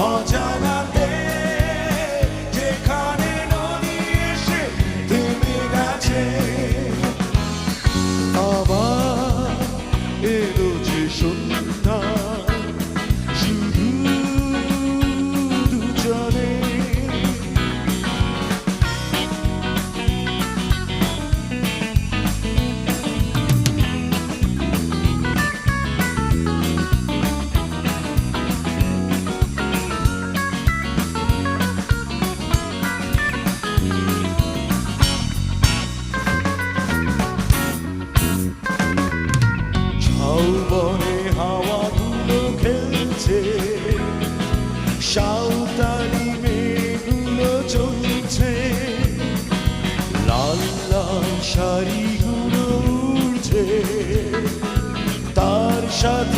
অজানাতে যেখানে নদী এসে থেমে গেছে আবার এলো যে সন্ধ্যা শুধু দুজনে বনে হাওয়া ধুলো খেলছে সাঁওতালি মেঘগুলো চলছে লাল লাল শাড়িগুলো উড়ছে তার সাথে